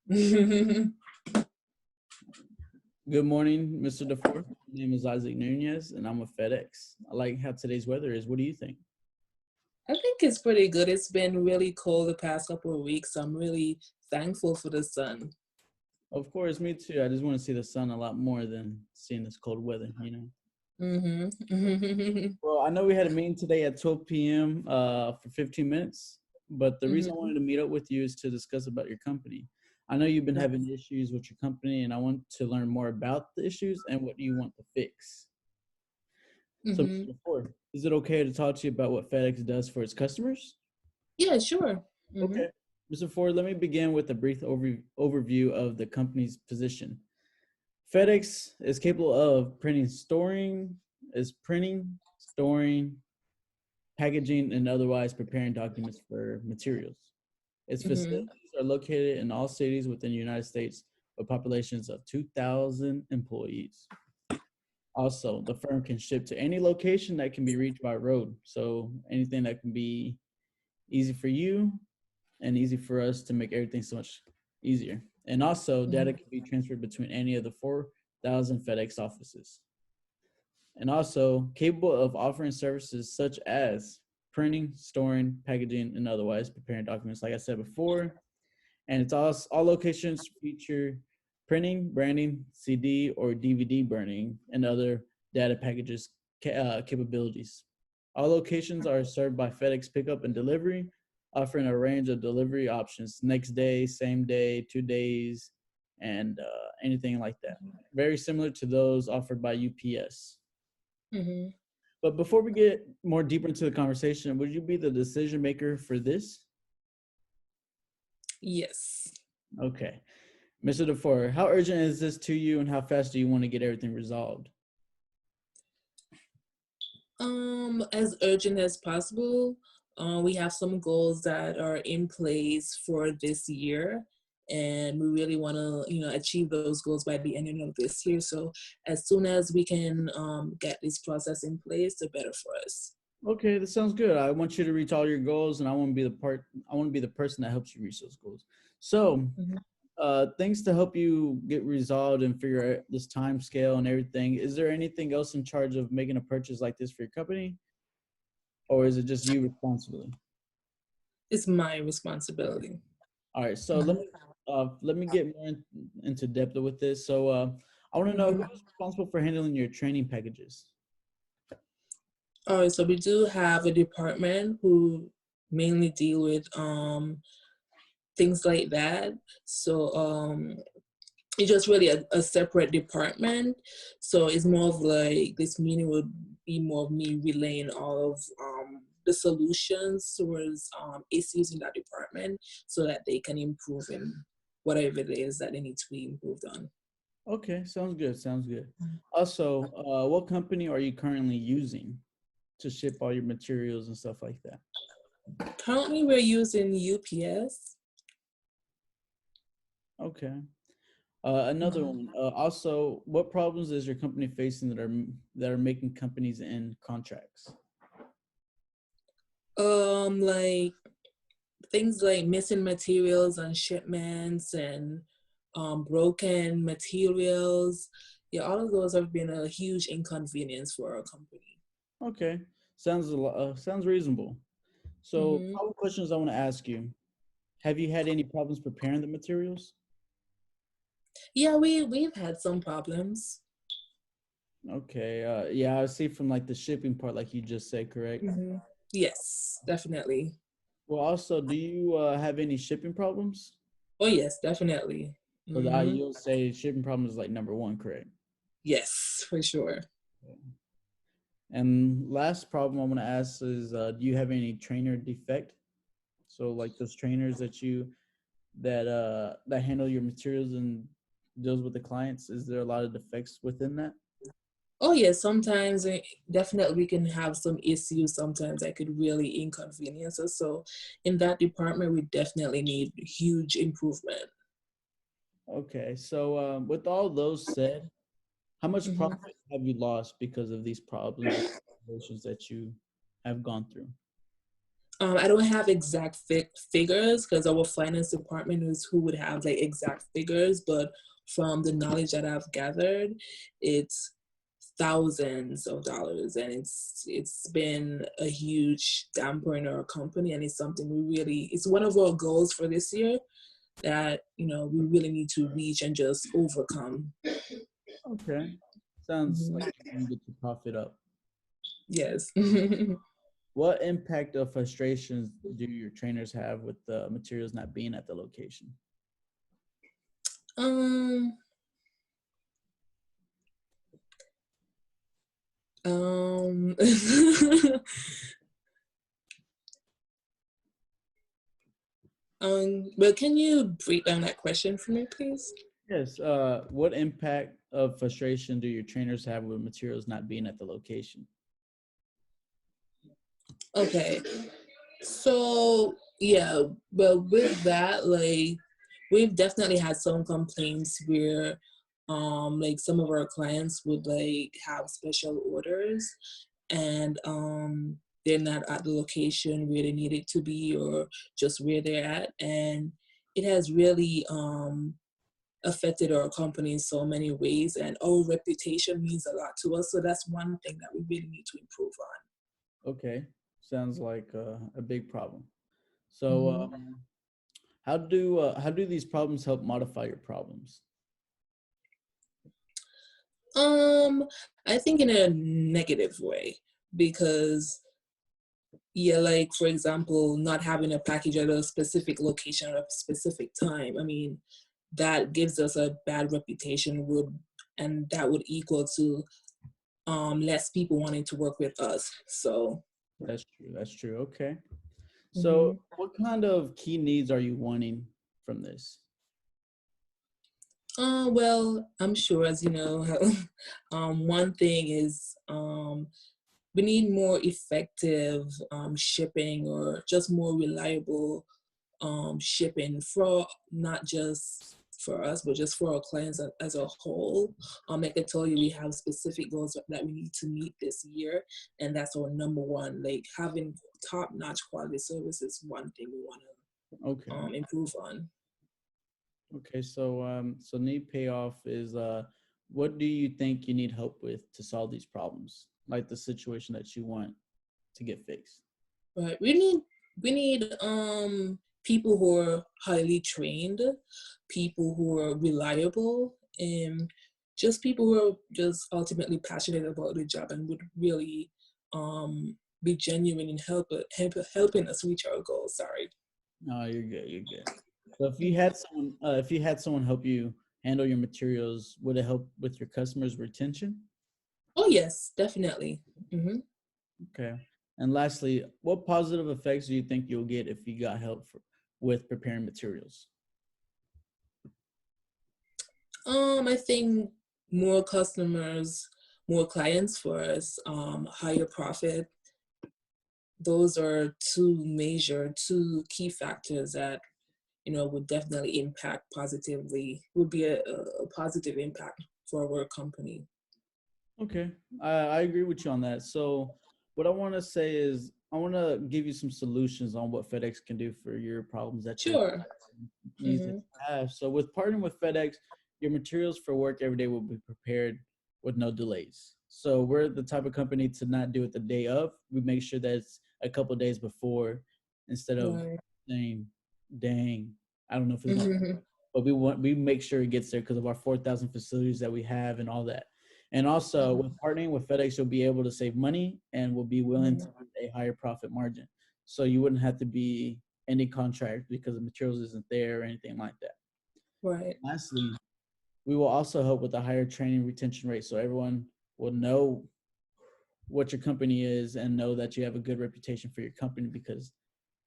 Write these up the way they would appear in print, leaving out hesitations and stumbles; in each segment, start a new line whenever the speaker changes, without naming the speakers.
Good
Good morning, Mr. DeFore. My name is Isaac Nunez, and I'm with FedEx. I like how today's weather is. What do you think?
I think it's pretty good. It's been really cold the past couple of weeks, so I'm really thankful for the sun.
Of course, me too. I just want to see the sun a lot more than seeing this cold weather.
Mm-hmm.
Well, I know we had a meeting today at 12 p.m. For 15 minutes, but the reason I
Mm-hmm.
wanted to meet up with you is to discuss about your company. I know you've been having issues with your company, and I want to learn more about the issues and what you want to fix. So,
Mm-hmm.
Mr. DeFore, is it okay to talk to you about what FedEx does for its customers?
Yeah, sure. Mm-hmm.
Okay. Mr. Ford, let me begin with a brief overview of the company's position. FedEx is capable of printing, storing, packaging, and otherwise preparing documents for materials. Its
Mm-hmm.
facilities are located in all cities within the United States with populations of 2,000 employees. Also, the firm can ship to any location that can be reached by road. So anything that can be easy for you and easy for us to make everything so much easier. And also, data
Mm-hmm.
can be transferred between any of the 4,000 FedEx offices. And also, capable of offering services such as printing, storing, packaging, and otherwise preparing documents, like I said before. And it's all locations feature printing, branding, CD or DVD burning, and other data packages capabilities. All locations are served by FedEx pickup and delivery, offering a range of delivery options: next day, same day, 2 days, and anything like that. Very similar to those offered by UPS.
Mm-hmm.
But before we get more deeper into the conversation, would you be the decision maker for this?
Yes.
Okay. Mr. DeFore, how urgent is this to you and how fast do you want to get everything resolved?
As urgent as possible. We have some goals that are in place for this year, and we really want to, achieve those goals by the end of this year. So as soon as we can get this process in place, the better for us.
Okay, that sounds good. I want you to reach all your goals and I want to be the person that helps you reach those goals. So,
Mhm.
things to help you get resolved and figure out this time scale and everything. Is there anything else in charge of making a purchase like this for your company, or is it just you responsibly?
It's my responsibility.
All right, so
Mhm.
let me get more into depth with this. So, I want to know who
Mhm.
is responsible for handling your training packages.
All right, so we do have a department who mainly deal with things like that. So it's just really a separate department. So it's more of like this meeting would be more of me relaying all of the solutions towards issues in that department so that they can improve in whatever it is that they need to be improved on.
Okay, sounds good. Sounds good. Also, what company are you currently using to ship all your materials and stuff like that?
Currently, we're using UPS.
Okay. Another one. Also, what problems is your company facing that are making companies end contracts?
Like things like missing materials on shipments and broken materials. Yeah, all of those have been a huge inconvenience for our company.
Okay, sounds sounds reasonable. So,
Hmm.
couple questions I want to ask you. Have you had any problems preparing the materials?
Yeah, we've had some problems.
Okay. Yeah, I see from like the shipping part, like you just said, correct?
Hmm. Yes, definitely.
Well, also, do you have any shipping problems?
Oh yes, definitely.
So
Hmm.
you'll say shipping problem is like number one, correct?
Yes, for sure.
And last problem I'm gonna ask is, do you have any trainer defect? So like those trainers that handle your materials and deals with the clients, is there a lot of defects within that?
Oh yes, sometimes definitely we can have some issues. Sometimes that could really inconvenience us. So in that department, we definitely need huge improvement.
Okay, so with all those said, how much
Mhm.
profit have you lost because of these problems and situations that you have gone through?
I don't have exact figures because our finance department is who would have like exact figures, but from the knowledge that I've gathered, it's thousands of dollars, and it's been a huge damper in our company, and it's something it's one of our goals for this year that we really need to reach and just overcome.
Okay. Sounds
Mhm.
like you can get your profit up.
Yes.
What impact of frustrations do your trainers have with the materials not being at the location?
um um but can you break down that question for me, please?
Yes. What impact of frustration do your trainers have with materials not being at the location?
Okay. So yeah, but with that, like we've definitely had some complaints where like some of our clients would like have special orders, and they're not at the location where they need it to be, or just where they're at, and it has really affected our company in so many ways, and our reputation means a lot to us, so that's one thing that we really need to improve
Okay. Sounds like a big problem.
on.
So, how do these problems help modify your problems?
Um, I think in a negative way, because yeah, like for example, not having a package at a specific location at a specific time. I mean, that gives us a bad reputation, and that would equal to less people wanting to work with us. So
That's true. That's true. Okay. So,
mhm.
what kind of key needs are you wanting from this?
Well, I'm sure, as you know, one thing is we need more effective shipping, or just more reliable shipping, for not just for us, but just for our clients as a whole. Like I told you, we have specific goals that we need to meet this year, and that's our number one. Like having top-notch quality service is one thing we want
Okay.
to improve on.
Okay. So need payoff is what do you think you need help with to solve these problems, like the situation that you want to get fixed?
Right. We need people who are highly trained, people who are reliable, and just people who are just ultimately passionate about the job and would really be genuine in helping us reach our goals. Sorry.
No, you're good. You're good. So
Mhm.
if you had someone help you handle your materials, would it help with your customers' retention?
Oh yes, definitely. Hmm.
Okay. And lastly, what positive effects do you think you'll get if you got help with preparing materials?
I think more customers, more clients for us, higher profit. Those are two key factors that would definitely impact positively, would be a positive impact for our company.
Okay, I agree with you on that. So, what I want to say is, I want to give you some solutions on what FedEx can do for your problems that you're
Sure.
needs that
Hmm.
you have. So, with partnering with FedEx, your materials for work every day will be prepared with no delays. So, we're the type of company to not do it the day of. We make sure that it's a couple of days before, instead of
Right.
saying, "Dang, I don't know if it's going,"
Hmm.
but we make sure it gets there because of our 4,000 facilities that we have and all that. And also, with partnering with FedEx, you'll be able to save money and will be willing to get a higher profit margin. So you wouldn't have to be any contract because the materials isn't there or anything like that.
Right.
Lastly, we will also help with a higher training retention rate, so everyone will know what your company is and know that you have a good reputation for your company, because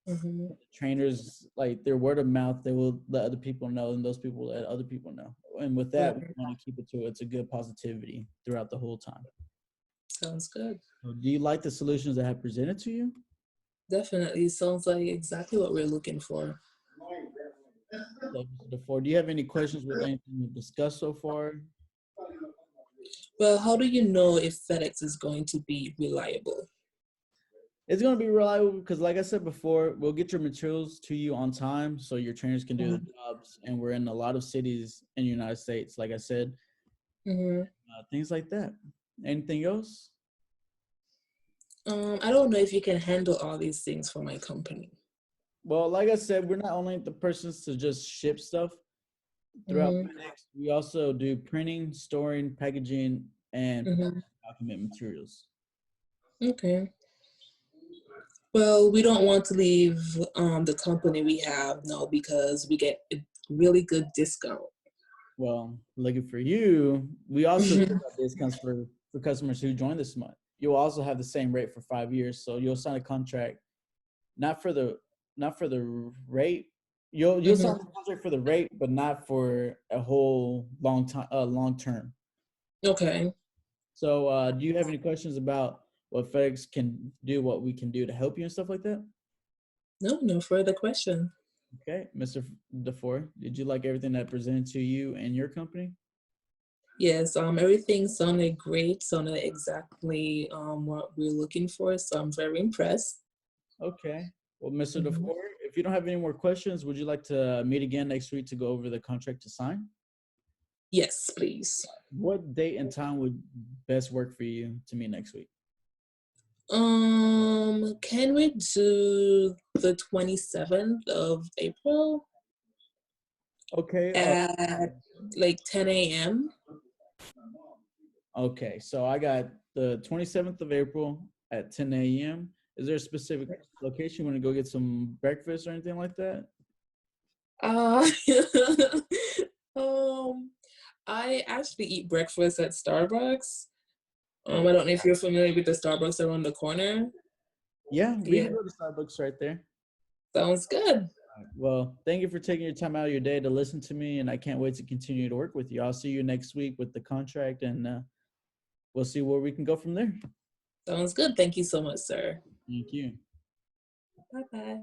Hmm.
trainers, like, their word of mouth, they will let other people know, and those people let other people know. And with that, we
Right.
want to keep it to it's a good positivity throughout the whole time.
Sounds good.
So do you like the solutions that I have presented to you?
Definitely sounds like exactly what we're looking for.
Like before, do you have any questions with anything we've discussed so far?
Well, how do you know if FedEx is going to be reliable?
It's going to be reliable because, like I said before, we'll get your materials to you on time so your trainers can do the jobs. And we're in a lot of cities in the United States, like I said,
Mm-hmm.
things like that. Anything else?
I don't know if you can handle all these things for my company.
Well, like I said, we're not only the persons to just ship stuff throughout
Mm-hmm.
FedEx, we also do printing, storing, packaging, and
Mm-hmm.
document materials.
Okay. Well, we don't want to leave the company we have now because we get a really good discount.
Well, looking for you, we also give
Mhm.
out discounts for customers who join this month. You'll also have the same rate for 5 years. So you'll sign a contract not for the rate. You'll sign
Mhm.
the contract for the rate, but not for a whole long term.
Okay.
So do you have any questions about what FedEx can do, what we can do to help you and stuff like that?
No, no further question.
Okay, Mr. DeFore, did you like everything that presented to you and your company?
Yes, everything sounded great, sounded exactly what we're looking for, so I'm very impressed.
Okay. Well, Mr.
Mhm.
DeFore, if you don't have any more questions, would you like to meet again next week to go over the contract to sign?
Yes, please.
What date and time would best work for you to meet next week?
Can we do the 27th of April
Okay.
at like 10 a.m.?
Okay. So I got the 27th of April at 10 a.m. Is there a specific location you want to go get some breakfast or anything like that?
Uh, um, I actually eat breakfast at Starbucks.
Oh,
I don't know if you're familiar with the Starbucks around the corner.
yeah. We
Yeah,
can go to Starbucks right there.
sounds good.
Well, thank you for taking your time out of your day to listen to me, and I can't wait to continue to work with you. I'll see you next week with the contract, and we'll see where we can go from there.
Sounds good. Thank you so much, sir.
Thank you.
Bye bye.